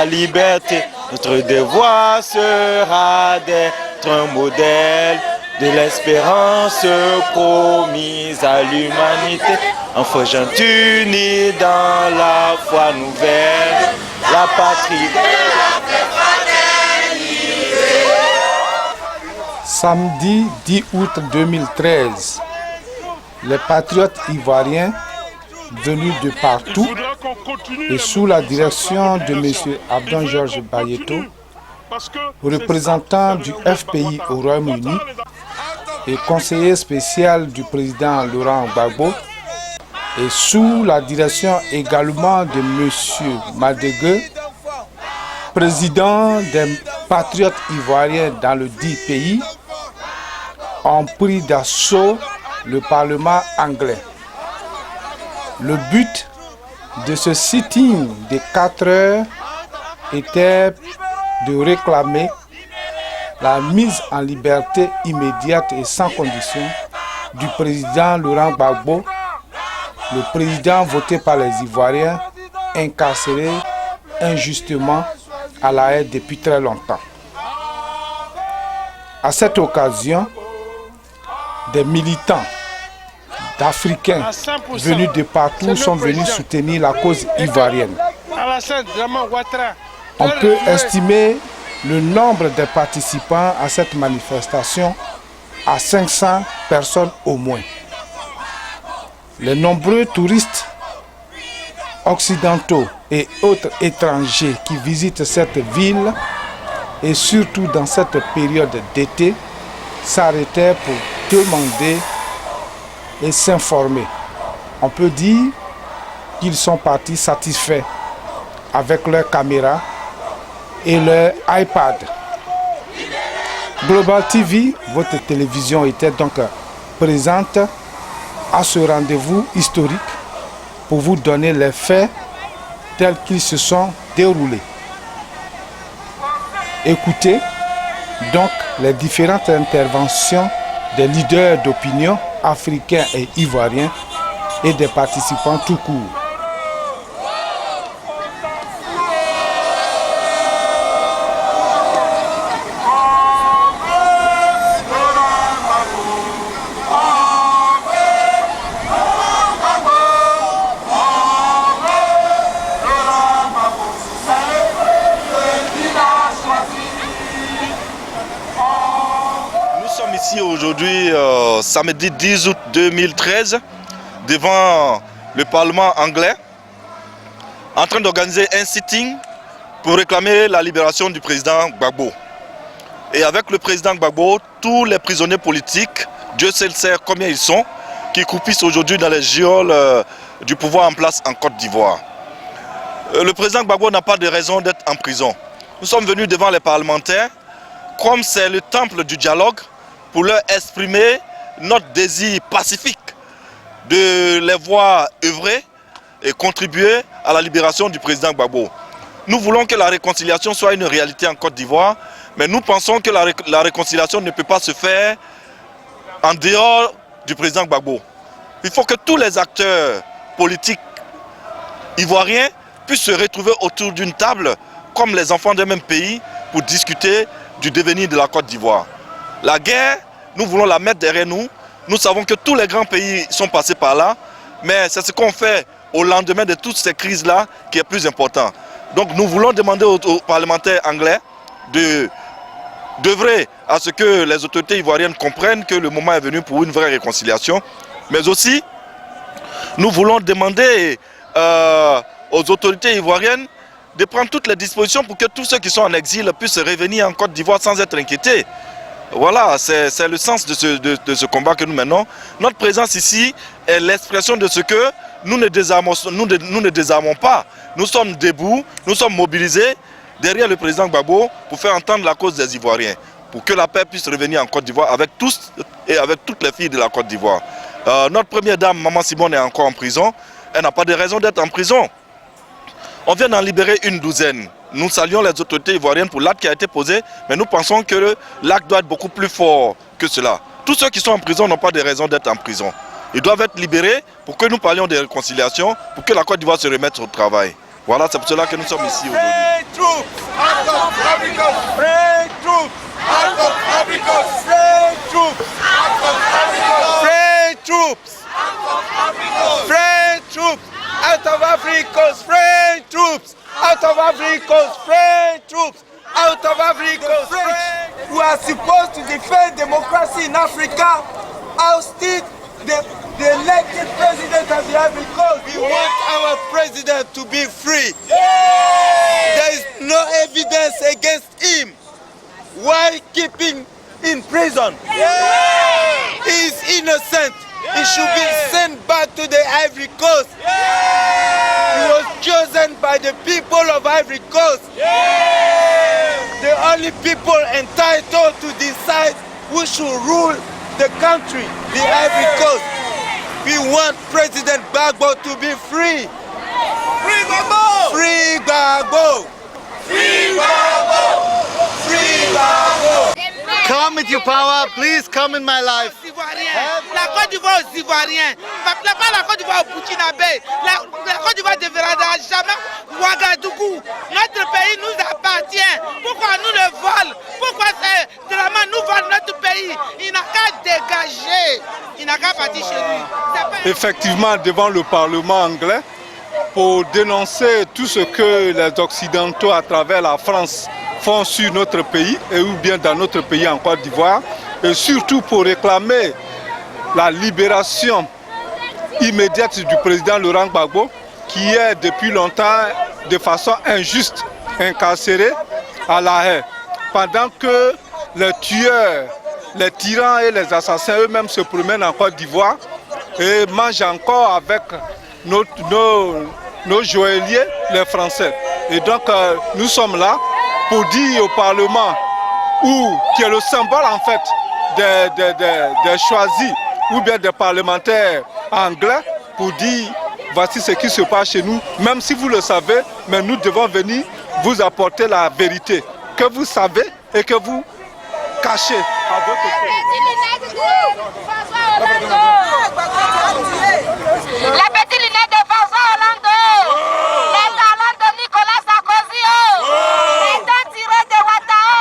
la liberté. Notre devoir sera d'être un modèle de l'espérance promise à l'humanité. Enfants gens unis dans la foi nouvelle, la patrie et la fraternité. Samedi 10 août 2013, les patriotes ivoiriens venus de partout et sous la direction de M. Abdon Georges Bayeto, représentant du FPI au Royaume-Uni et conseiller spécial du président Laurent Gbagbo, et sous la direction également de M. Madegue, président des patriotes ivoiriens dans le dit pays, ont pris d'assaut le Parlement anglais. Le but de ce sitting de 4 heures était de réclamer la mise en liberté immédiate et sans condition du président Laurent Gbagbo, le président voté par les Ivoiriens, incarcéré injustement à La Haye depuis très longtemps. À cette occasion, des militants d'Africains venus de partout sont venus soutenir la cause ivoirienne. On peut estimer le nombre de participants à cette manifestation à 500 personnes au moins. Les nombreux touristes occidentaux et autres étrangers qui visitent cette ville et surtout dans cette période d'été s'arrêtaient pour demander et s'informer. On peut dire qu'ils sont partis satisfaits avec leurs caméras et leur iPad. Global TV, votre télévision, était donc présente à ce rendez-vous historique pour vous donner les faits tels qu'ils se sont déroulés. Écoutez donc les différentes interventions des leaders d'opinion africains et ivoiriens et des participants tout court. Aujourd'hui, samedi 10 août 2013, devant le Parlement anglais, en train d'organiser un sitting pour réclamer la libération du président Gbagbo. Et avec le président Gbagbo, tous les prisonniers politiques, Dieu seul sait combien ils sont, qui croupissent aujourd'hui dans les geôles du pouvoir en place en Côte d'Ivoire. Le président Gbagbo n'a pas de raison d'être en prison. Nous sommes venus devant les parlementaires, comme c'est le temple du dialogue, pour leur exprimer notre désir pacifique de les voir œuvrer et contribuer à la libération du président Gbagbo. Nous voulons que la réconciliation soit une réalité en Côte d'Ivoire, mais nous pensons que la réconciliation ne peut pas se faire en dehors du président Gbagbo. Il faut que tous les acteurs politiques ivoiriens puissent se retrouver autour d'une table, comme les enfants d'un même pays, pour discuter du devenir de la Côte d'Ivoire. La guerre, nous voulons la mettre derrière nous. Nous savons que tous les grands pays sont passés par là, mais c'est ce qu'on fait au lendemain de toutes ces crises-là qui est plus important. Donc nous voulons demander aux parlementaires anglais d'œuvrer à ce que les autorités ivoiriennes comprennent que le moment est venu pour une vraie réconciliation. Mais aussi, nous voulons demander aux autorités ivoiriennes de prendre toutes les dispositions pour que tous ceux qui sont en exil puissent revenir en Côte d'Ivoire sans être inquiétés. Voilà, c'est le sens de ce combat que nous menons. Notre présence ici est l'expression de ce que nous ne désarmons pas. Nous sommes debout, nous sommes mobilisés derrière le président Gbagbo pour faire entendre la cause des Ivoiriens, pour que la paix puisse revenir en Côte d'Ivoire avec tous et avec toutes les filles de la Côte d'Ivoire. Notre première dame, Maman Simone, est encore en prison. Elle n'a pas de raison d'être en prison. On vient d'en libérer une douzaine. Nous saluons les autorités ivoiriennes pour l'acte qui a été posé, mais nous pensons que l'acte doit être beaucoup plus fort que cela. Tous ceux qui sont en prison n'ont pas de raison d'être en prison. Ils doivent être libérés pour que nous parlions de réconciliation, pour que la Côte d'Ivoire se remette au travail. Voilà, c'est pour cela que nous sommes ici aujourd'hui. Free troops out of Africa. Free troops out of Africa. Free troops out of Africa. Free troops out of Africa. Free troops out of Africa. Free troops out of Africa. We are supposed to defend democracy in Africa. Ousted the elected president of the Ivory Coast. We want our president to be free. There is no evidence against him. Why keeping in prison? He is innocent. He should be sent back to the Ivory Coast. He was chosen by the people of Ivory Coast. The only people entitled to decide who should rule the country, the Ivory Coast. We want President Gbagbo to be free. Free Gbagbo! Free Gbagbo! Free Gbagbo! Free Gbagbo! Come with your power, please come in my life. La Côte d'Ivoire aux Ivoiriens, pas la Côte d'Ivoire au Burkinabé. La Côte d'Ivoire ne verra jamais Ouagadougou. Notre pays nous appartient. Pourquoi nous le volons? Pourquoi c'est vraiment nous volons notre pays? Il n'a qu'à dégager. Il n'a qu'à partir chez lui. Effectivement, devant le Parlement anglais, pour dénoncer tout ce que les Occidentaux à travers la France font sur notre pays et ou bien dans notre pays en Côte d'Ivoire, et surtout pour réclamer la libération immédiate du président Laurent Gbagbo, qui est depuis longtemps de façon injuste incarcéré à La Haye, pendant que les tueurs, les tyrans et les assassins eux-mêmes se promènent en Côte d'Ivoire et mangent encore avec nos joailliers, les Français. Et donc nous sommes là pour dire au Parlement, qui est le symbole en fait des choisis ou bien des parlementaires anglais, pour dire voici ce qui se passe chez nous, même si vous le savez, mais nous devons venir vous apporter la vérité que vous savez et que vous cachez à votre pays. La petite lunette de François Hollande, les talents de Nicolas Sarkozy, les dents tirées de Ouattara,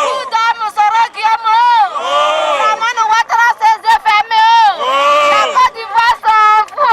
tout d'homme sera Guillaume, Saman Ouattara ses yeux fermés, la Côte d'Ivoire s'en fout.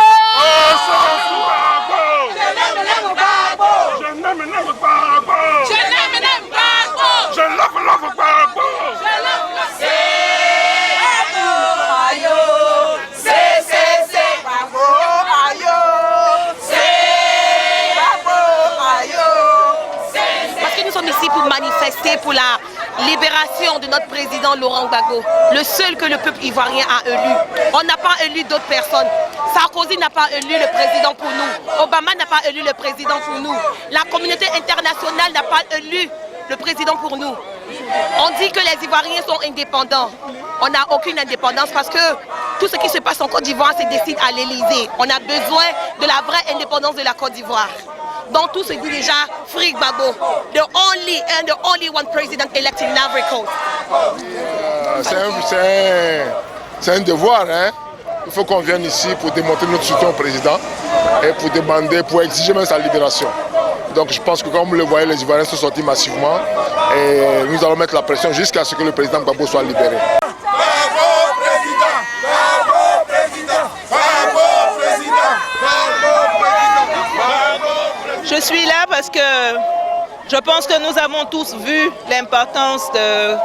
Pour manifester pour la libération de notre président Laurent Gbagbo, le seul que le peuple ivoirien a élu. On n'a pas élu d'autres personnes. Sarkozy n'a pas élu le président pour nous. Obama n'a pas élu le président pour nous. La communauté internationale n'a pas élu le président pour nous. On dit que les Ivoiriens sont indépendants. On n'a aucune indépendance parce que tout ce qui se passe en Côte d'Ivoire se décide à l'Élysée. On a besoin de la vraie indépendance de la Côte d'Ivoire. Donc tout se dit déjà, Free Gbagbo, the only one president elected in Ivory Coast. C'est un devoir, hein. Il faut qu'on vienne ici pour démontrer notre soutien au président et pour demander, pour exiger même sa libération. Donc je pense que comme vous le voyez, les Ivoiriens sont sortis massivement et nous allons mettre la pression jusqu'à ce que le président Gbagbo soit libéré. Je suis là parce que je pense que nous avons tous vu l'importance de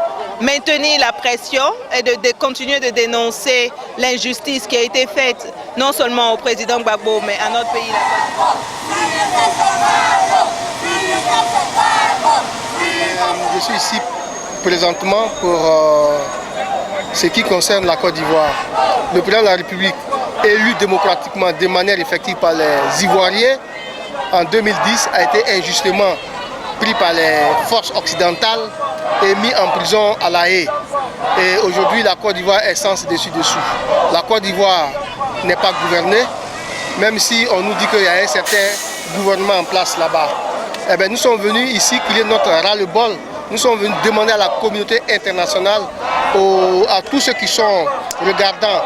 maintenir la pression et de continuer de dénoncer l'injustice qui a été faite non seulement au président Gbagbo mais à notre pays. Je suis ici présentement pour ce qui concerne la Côte d'Ivoire. Le président de la République, élu démocratiquement de manière effective par les Ivoiriens, en 2010 a été injustement pris par les forces occidentales et mis en prison à La Haye. Et aujourd'hui, la Côte d'Ivoire est sans dessus-dessous. La Côte d'Ivoire n'est pas gouvernée, même si on nous dit qu'il y a un certain gouvernement en place là-bas. Eh bien, nous sommes venus ici crier notre ras-le-bol. Nous sommes venus demander à la communauté internationale, à tous ceux qui sont regardants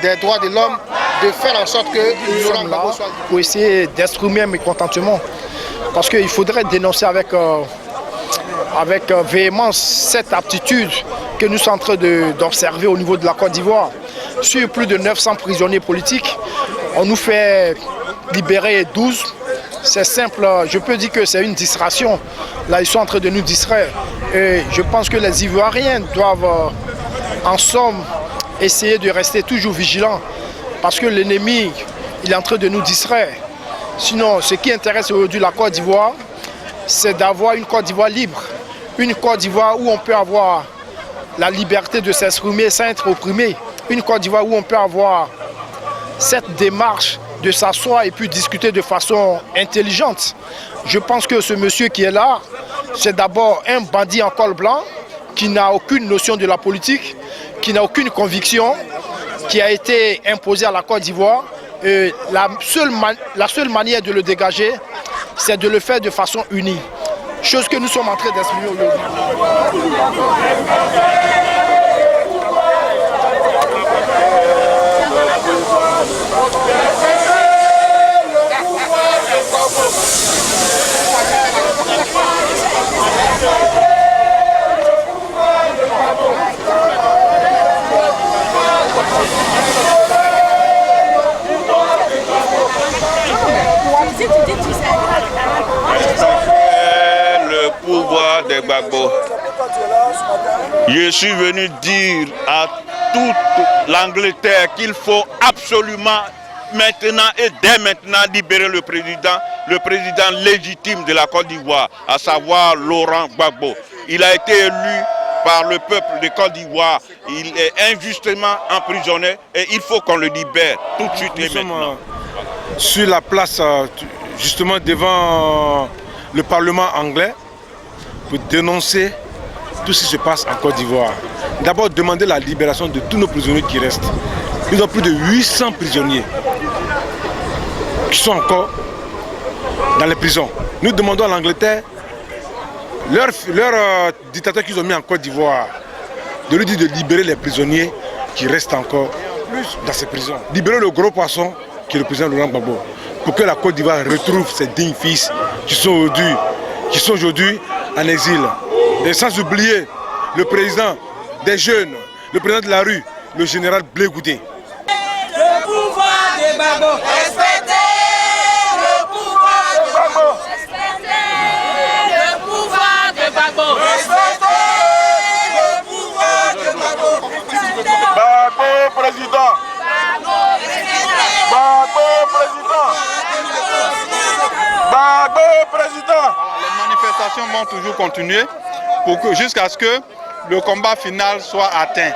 des droits de l'homme, de faire en sorte que Laurent Gbagbo soit pour essayer d'exprimer un mécontentement. Parce qu'il faudrait dénoncer avec véhémence cette aptitude que nous sommes en train d'observer au niveau de la Côte d'Ivoire. Sur plus de 900 prisonniers politiques, on nous fait libérer 12. C'est simple, je peux dire que c'est une distraction. Là, ils sont en train de nous distraire. Et je pense que les Ivoiriens doivent, en somme, essayer de rester toujours vigilants. Parce que l'ennemi, il est en train de nous distraire. Sinon, ce qui intéresse aujourd'hui la Côte d'Ivoire, c'est d'avoir une Côte d'Ivoire libre. Une Côte d'Ivoire où on peut avoir la liberté de s'exprimer sans être opprimé. Une Côte d'Ivoire où on peut avoir cette démarche de s'asseoir et puis discuter de façon intelligente. Je pense que ce monsieur qui est là, c'est d'abord un bandit en col blanc qui n'a aucune notion de la politique, qui n'a aucune conviction, qui a été imposé à la Côte d'Ivoire. La seule manière de le dégager, c'est de le faire de façon unie. Chose que nous sommes en train d'exprimer aujourd'hui. Le pouvoir de Gbagbo. Je suis venu dire à toute l'Angleterre qu'il faut absolument maintenant et dès maintenant libérer le président légitime de la Côte d'Ivoire, à savoir Laurent Gbagbo. Il a été élu par le peuple de Côte d'Ivoire. Il est injustement emprisonné et il faut qu'on le libère tout de suite et maintenant. Sur la place, justement devant le Parlement anglais, pour dénoncer tout ce qui se passe en Côte d'Ivoire. D'abord demander la libération de tous nos prisonniers qui restent. Nous avons plus de 800 prisonniers qui sont encore dans les prisons. Nous demandons à l'Angleterre, leur dictateur qu'ils ont mis en Côte d'Ivoire, de lui dire de libérer les prisonniers qui restent encore dans ces prisons. Libérer le gros poisson qui est le président Laurent Gbagbo, pour que la Côte d'Ivoire retrouve ses dignes fils qui sont aujourd'hui en exil. Et sans oublier le président des jeunes, le président de la rue, le général Blé Goudé. Le pouvoir de Gbagbo. Respectez le pouvoir de Gbagbo. Respectez le pouvoir de Gbagbo. Respectez le pouvoir de Gbagbo. Gbagbo président. Gbagbo président. Gbagbo président. Les manifestations vont toujours continuer jusqu'à ce que le combat final soit atteint.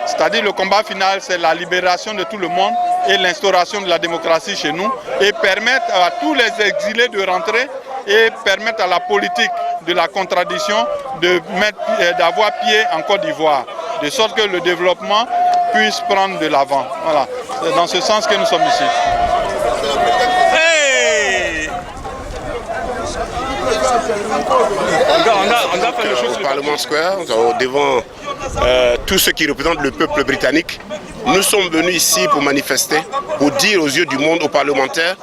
C'est-à-dire le combat final, c'est la libération de tout le monde et l'instauration de la démocratie chez nous et permettre à tous les exilés de rentrer et permettre à la politique de la contradiction d'avoir pied en Côte d'Ivoire, de sorte que le développement puisse prendre de l'avant. Voilà. C'est dans ce sens que nous sommes ici. On a fait le chose au Parlement Square, devant tous ceux qui représentent le peuple britannique. Nous sommes venus ici pour manifester, pour dire aux yeux du monde, aux parlementaires,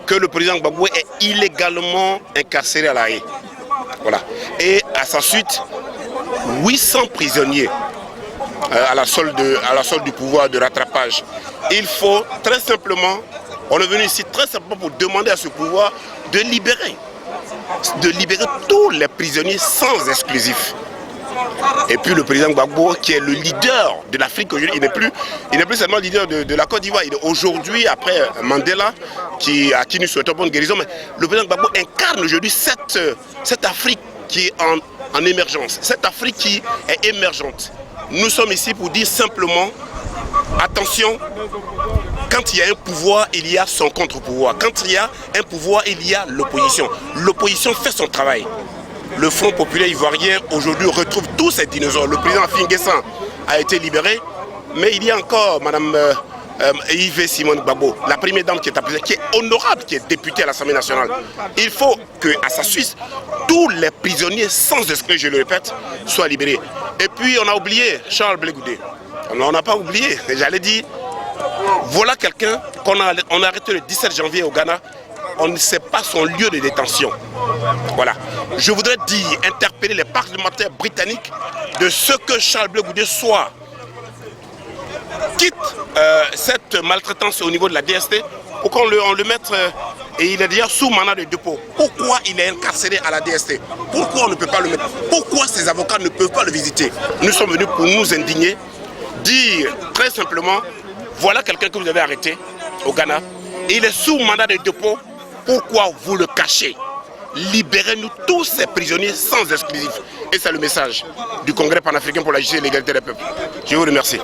que le président Gbagbo est illégalement incarcéré à La Haye. Voilà. Et à sa suite, 800 prisonniers à la solde du pouvoir de rattrapage. Il faut très simplement, on est venu ici très simplement pour demander à ce pouvoir de libérer tous les prisonniers sans exclusif. Et puis le président Gbagbo, qui est le leader de l'Afrique aujourd'hui, il n'est plus seulement le leader de la Côte d'Ivoire. Aujourd'hui, après Mandela, à qui nous souhaitons bonne guérison, mais le président Gbagbo incarne aujourd'hui cette Afrique qui est en émergence, cette Afrique qui est émergente. Nous sommes ici pour dire simplement, attention, quand il y a un pouvoir, il y a son contre-pouvoir. Quand il y a un pouvoir, il y a l'opposition. L'opposition fait son travail. Le Front populaire ivoirien aujourd'hui retrouve tous ces dinosaures. Le président Finguessan a été libéré, mais il y a encore Mme Yves Simone Gbagbo, la première dame qui est appelée, qui est honorable, qui est députée à l'Assemblée nationale. Il faut qu'à sa suite, tous les prisonniers, sans exclure, je le répète, soient libérés. Et puis on a oublié Charles Blé Goudé. On n'a pas oublié, j'allais dire, Voilà quelqu'un qu'on a arrêté le 17 janvier au Ghana. On ne sait pas son lieu de détention. Voilà. Je voudrais dire, interpeller les parlementaires britanniques de ce que Charles Blé Goudé soit. Quitte cette maltraitance au niveau de la DST, pour qu'on le mette, et il est déjà sous mandat de dépôt. Pourquoi il est incarcéré à la DST? Pourquoi on ne peut pas le mettre? Pourquoi ses avocats ne peuvent pas le visiter? Nous sommes venus pour nous indigner, dire très simplement, voilà quelqu'un que vous avez arrêté au Ghana, et il est sous mandat de dépôt. Pourquoi vous le cachez? Libérez-nous tous ces prisonniers sans exclusif. Et c'est le message du Congrès panafricain pour la justice et l'égalité des peuples. Je vous remercie.